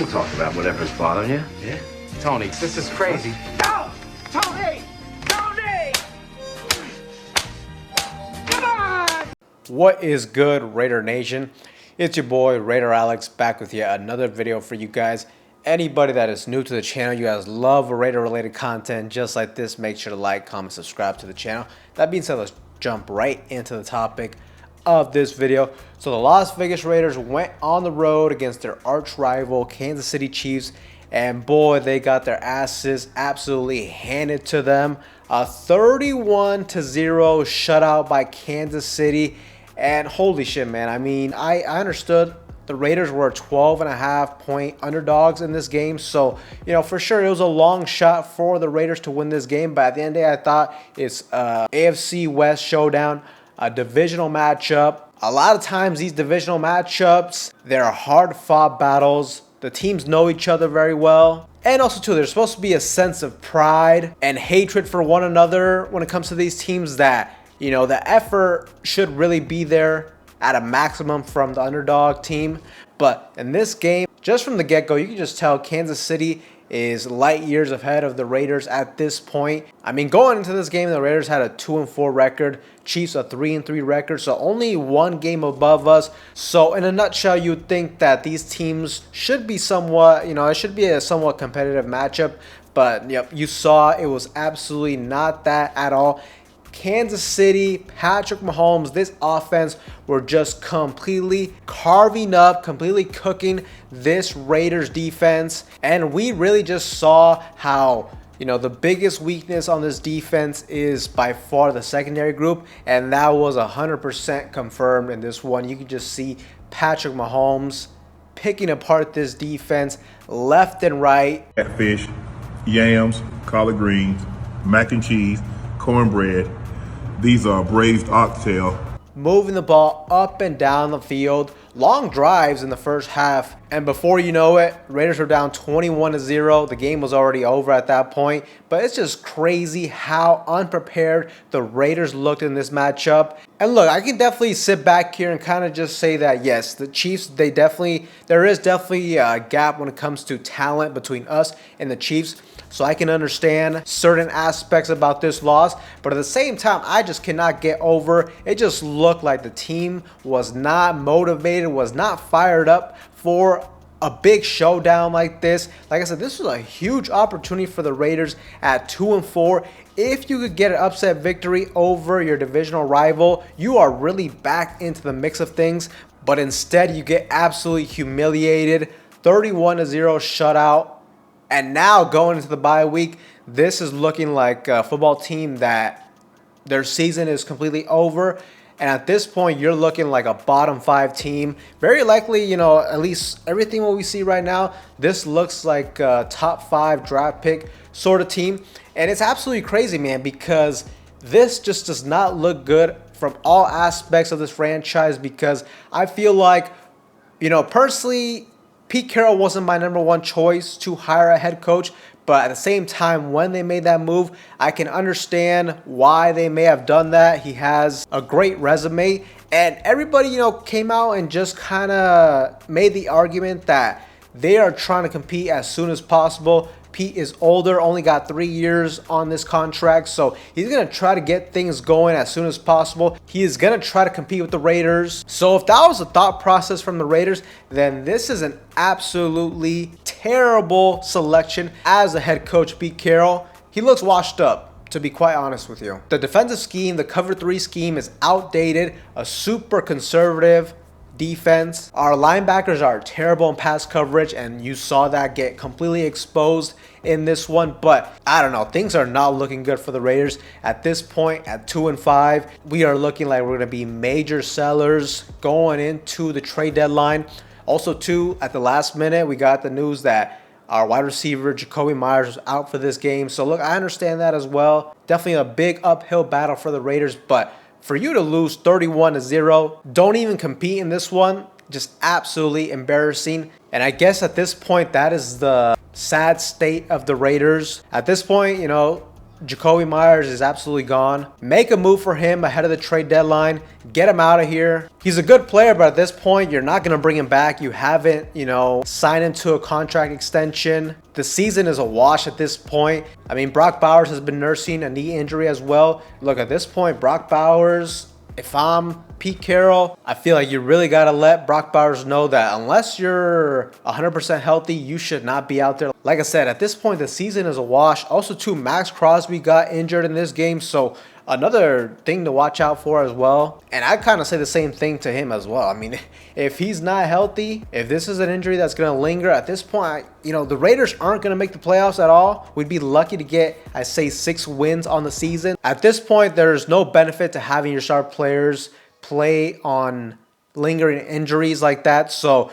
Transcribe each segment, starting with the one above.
We'll talk about whatever's bothering you. Yeah? Tony, this is crazy. No! Tony! Tony! Come on! What is good, Raider Nation? It's your boy Raider Alex back with yet another video for you guys. Anybody that is new to the channel, you guys love Raider related content just like this, make sure to like, comment, subscribe to the channel. That being said, let's jump right into the topic of this video. So the Las Vegas Raiders went on the road against their arch rival Kansas City Chiefs, and boy, they got their asses absolutely handed to them. A 31-0 shutout by Kansas City. And holy shit, man, I mean, I understood the Raiders were 12.5-point underdogs in this game. So, you know, for sure it was a long shot for the Raiders to win this game. But at the end of the day, I thought it's AFC West showdown, a divisional matchup. A lot of times these divisional matchups, they're hard-fought battles. The teams know each other very well. And also, too, there's supposed to be a sense of pride and hatred for one another when it comes to these teams that, you know, the effort should really be there at a maximum from the underdog team. But in this game, just from the get-go, you can just tell Kansas City is light years ahead of the Raiders at this point. I mean, going into this game, the Raiders had a 2-4 record, Chiefs a 3-3 record, so only one game above us. So in a nutshell, you'd think that these teams should be somewhat, you know, it should be a somewhat competitive matchup. But yep, you saw it was absolutely not that at all. Kansas City, Patrick Mahomes, this offense were just completely carving up, completely cooking this Raiders defense. And we really just saw how, you know, the biggest weakness on this defense is by far the secondary group. And that was 100% confirmed in this one. You can just see Patrick Mahomes picking apart this defense left and right. Catfish, yams, collard greens, mac and cheese, cornbread. These are braised oxtail. Moving the ball up and down the field. Long drives in the first half. And before you know it, Raiders were down 21-0. The game was already over at that point. But it's just crazy how unprepared the Raiders looked in this matchup. And look, I can definitely sit back here and kind of just say that, yes, the Chiefs, there is definitely a gap when it comes to talent between us and the Chiefs. So I can understand certain aspects about this loss. But at the same time, I just cannot get over. It just looked like the team was not motivated, was not fired up for a big showdown like this. Like I said, this was a huge opportunity for the Raiders at 2-4. If you could get an upset victory over your divisional rival, you are really back into the mix of things. But instead, you get absolutely humiliated. 31-0 shutout. And now going into the bye week, this is looking like a football team that their season is completely over. And at this point, you're looking like a bottom 5 team. Very likely, you know, at least everything what we see right now, this looks like a top 5 draft pick sort of team. And it's absolutely crazy, man, because this just does not look good from all aspects of this franchise. Because I feel like, you know, personally, Pete Carroll wasn't my #1 choice to hire a head coach, but at the same time, when they made that move, I can understand why they may have done that. He has a great resume, and everybody, you know, came out and just kind of made the argument that they are trying to compete as soon as possible. Pete is older, only got 3 years on this contract, so he's going to try to get things going as soon as possible. He is going to try to compete with the Raiders. So if that was the thought process from the Raiders, then this is an absolutely terrible selection as a head coach, Pete Carroll. He looks washed up, to be quite honest with you. The defensive scheme, the cover 3 scheme is outdated, a super conservative defense. Our linebackers are terrible in pass coverage, and you saw that get completely exposed in this one. But I don't know, things are not looking good for the Raiders at this point. At 2-5, we are looking like we're going to be major sellers going into the trade deadline. Also, too, at the last minute, we got the news that our wide receiver Jacoby Myers was out for this game. So look, I understand that as well. Definitely a big uphill battle for the Raiders, but for you to lose 31-0, don't even compete in this one, just absolutely embarrassing. And I guess at this point, that is the sad state of the Raiders. At this point, you know, Jacoby Myers is absolutely gone. Make a move for him ahead of the trade deadline. Get him out of here. He's a good player, but at this point, you're not going to bring him back. You haven't, signed him to a contract extension. The season is a wash at this point. I mean, Brock Bowers has been nursing a knee injury as well. Look, at this point, Brock Bowers, if I'm Pete Carroll, I feel like you really got to let Brock Bowers know that unless you're 100% healthy, you should not be out there. Like I said, at this point, the season is a wash. Also, too, Max Crosby got injured in this game, so another thing to watch out for as well. And I kind of say the same thing to him as well. I mean, if he's not healthy, if this is an injury that's going to linger at this point, the Raiders aren't going to make the playoffs at all. We'd be lucky to get, I say, 6 wins on the season. At this point, there's no benefit to having your star players play on lingering injuries like that. So,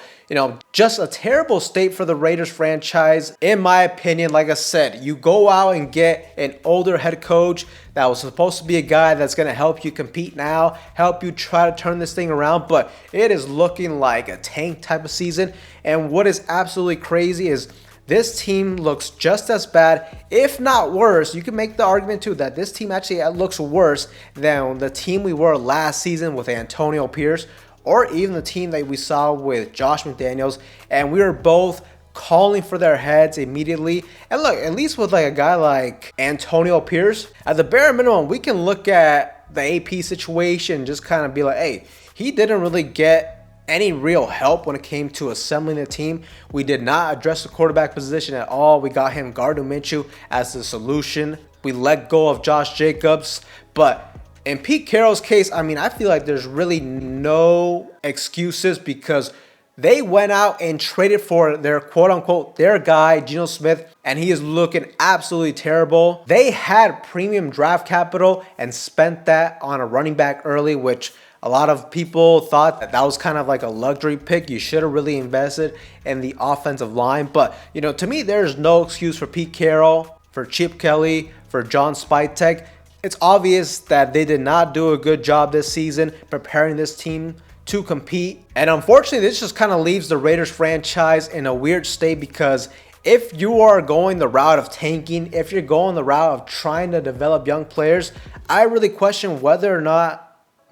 just a terrible state for the Raiders franchise. In my opinion, like I said, you go out and get an older head coach that was supposed to be a guy that's going to help you compete now, help you try to turn this thing around, but it is looking like a tank type of season. And what is absolutely crazy is this team looks just as bad, if not worse. You can make the argument too that this team actually looks worse than the team we were last season with Antonio Pierce, or even the team that we saw with Josh McDaniels. And we were both calling for their heads immediately. And look, at least with like a guy like Antonio Pierce, at the bare minimum, we can look at the AP situation and just kind of be like, hey, he didn't really get any real help when it came to assembling the team. We did not address the quarterback position at all. We got him Gardner Minshew as the solution. We let go of Josh Jacobs. But in Pete Carroll's case, I mean, I feel like there's really no excuses because they went out and traded for their quote-unquote, their guy, Geno Smith, and he is looking absolutely terrible. They had premium draft capital and spent that on a running back early, which a lot of people thought that was kind of like a luxury pick. You should have really invested in the offensive line. But, to me, there's no excuse for Pete Carroll, for Chip Kelly, for John Spytek. It's obvious that they did not do a good job this season preparing this team to compete. And unfortunately, this just kind of leaves the Raiders franchise in a weird state because if you are going the route of tanking, if you're going the route of trying to develop young players, I really question whether or not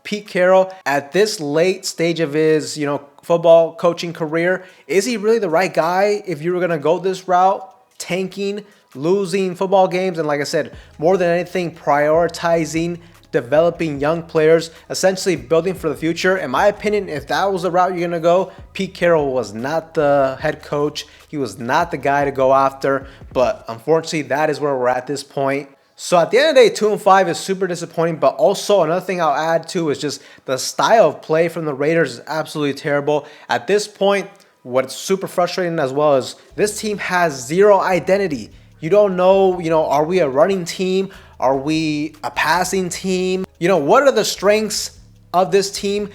Pete Carroll, at this late stage of his, football coaching career, is he really the right guy if you were going to go this route, tanking, losing football games, and like I said, more than anything, prioritizing developing young players, essentially building for the future. In my opinion, if that was the route you're going to go, Pete Carroll was not the head coach. He was not the guy to go after, but unfortunately, that is where we're at this point. So at the end of the day, 2-5 is super disappointing, but also another thing I'll add to is just the style of play from the Raiders is absolutely terrible. At this point, what's super frustrating as well is this team has zero identity. You don't know, are we a running team? Are we a passing team? What are the strengths of this team?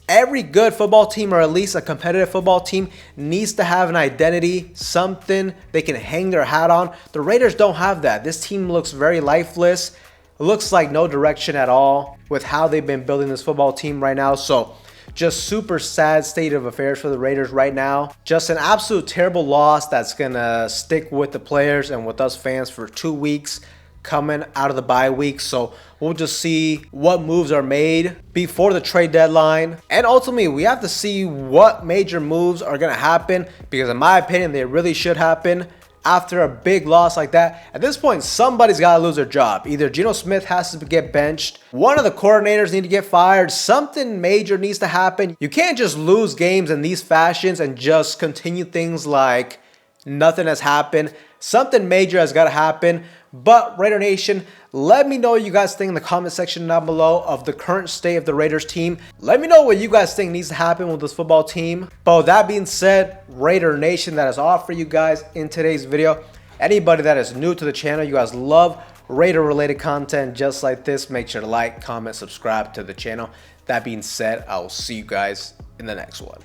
Every good football team, or at least a competitive football team, needs to have an identity, something they can hang their hat on. The Raiders don't have that. This team looks very lifeless. It looks like no direction at all with how they've been building this football team right now. So just super sad state of affairs for the Raiders right now. Just an absolute terrible loss that's going to stick with the players and with us fans for 2 weeks coming out of the bye week. So we'll just see what moves are made before the trade deadline. And ultimately, we have to see what major moves are going to happen because in my opinion, they really should happen after a big loss like that. At this point, somebody's got to lose their job. Either Geno Smith has to get benched, one of the coordinators need to get fired, something major needs to happen. You can't just lose games in these fashions and just continue things like nothing has happened. Something major has got to happen. But Raider Nation, let me know what you guys think in the comment section down below of the current state of the Raiders team. Let me know what you guys think needs to happen with this football team. But with that being said, Raider Nation, that is all for you guys in today's video. Anybody that is new to the channel, you guys love Raider related content just like this, make sure to like, comment, subscribe to the channel. That being said, I will see you guys in the next one.